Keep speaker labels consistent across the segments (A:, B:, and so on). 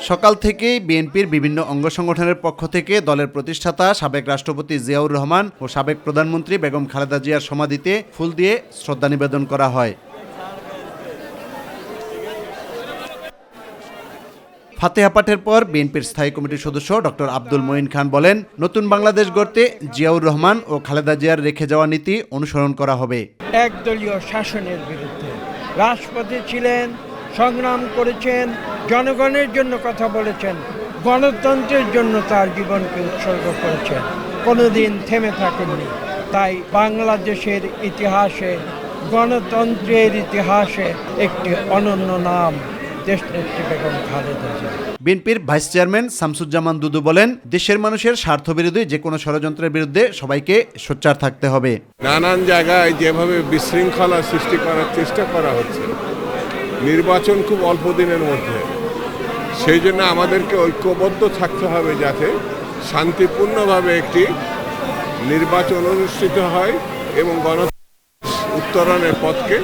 A: সকাল থেকেই বিএনপির বিভিন্ন অঙ্গ সংগঠনের পক্ষ থেকে দলের প্রতিষ্ঠাতা সাবেক রাষ্ট্রপতি জিয়াউর রহমান ও সাবেক প্রধানমন্ত্রী বেগম খালেদা জিয়ার সমাধিতে ফুল দিয়ে শ্রদ্ধা নিবেদন করা হয়। ফাতেহা পাঠের পর বিএনপির স্থায়ী কমিটির সদস্য ডক্টর আব্দুল মঈন খান বলেন, নতুন বাংলাদেশ গড়তে জিয়াউর রহমান ও খালেদা জিয়ার রেখে যাওয়া নীতি অনুসরণ করা হবে।
B: একদলীয় শাসনের বিরুদ্ধে রাষ্ট্রপতি ছিলেন, সংগ্রাম করেছেন, জনগণের জন্য কথা বলেছেন, গণতন্ত্রের জন্য তার জীবনকে উৎসর্গ করেছেন, কোনোদিন থেমে থাকেননি। তাই বাংলাদেশের ইতিহাসে, গণতন্ত্রের ইতিহাসে একটি অনন্য নাম দেশনেত্রী বেগম খালেদা জিয়া।
A: বিএনপির ভাইস চেয়ারম্যান শামসুজ্জামান দুদু বলেন, দেশের মানুষের স্বার্থবিরোধী যে কোনো ষড়যন্ত্রের বিরুদ্ধে সবাইকে সোচ্চার থাকতে হবে।
C: নানান জায়গায় যেভাবে বিশৃঙ্খলা সৃষ্টি করার চেষ্টা করা হচ্ছে, নির্বাচন খুব অল্প দিনের মধ্যে, সেই জন্য আমাদেরকে ঐক্যবদ্ধ থাকতে হবে যাতে শান্তিপূর্ণভাবে একটি নির্বাচন অনুষ্ঠিত হয় এবং উত্তরণের পথকে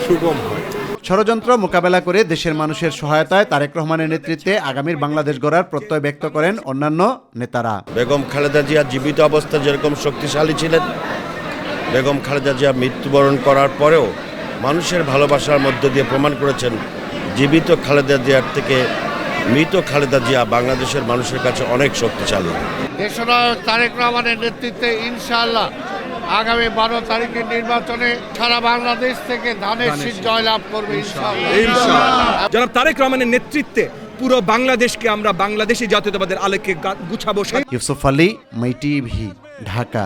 C: সুগম হয়।
A: ষড়যন্ত্র মোকাবেলা করে দেশের মানুষের সহায়তায় তারেক রহমানের নেতৃত্বে আগামীর বাংলাদেশ গড়ার প্রত্যয় ব্যক্ত করেন অন্যান্য নেতারা।
D: বেগম খালেদা জিয়া জীবিত অবস্থায় যেরকম শক্তিশালী ছিলেন, বেগম খালেদা জিয়া মৃত্যুবরণ করার পরেও মানুষের ভালোবাসার মধ্য দিয়ে প্রমাণ করেছেন জীবিত খালেদা জিয়ার থেকে মৃত খালেদা জিয়া বাংলাদেশের মানুষের কাছে অনেক শক্তিশালী।
E: দেশনায়ক তারেক রহমানের নেতৃত্বে ইনশাআল্লাহ আগামী 12 তারিখের নির্বাচনে সারা বাংলাদেশ থেকে ধানের শীষ জয়লাভ করবে ইনশাআল্লাহ।
F: জনাব তারেক রহমানের নেতৃত্বে পুরো বাংলাদেশকে আমরা বাংলাদেশী জাতীয়তাবাদের আলোকে গুছাবো।
A: ইউসুফ আলী, মাই টিভি, ঢাকা।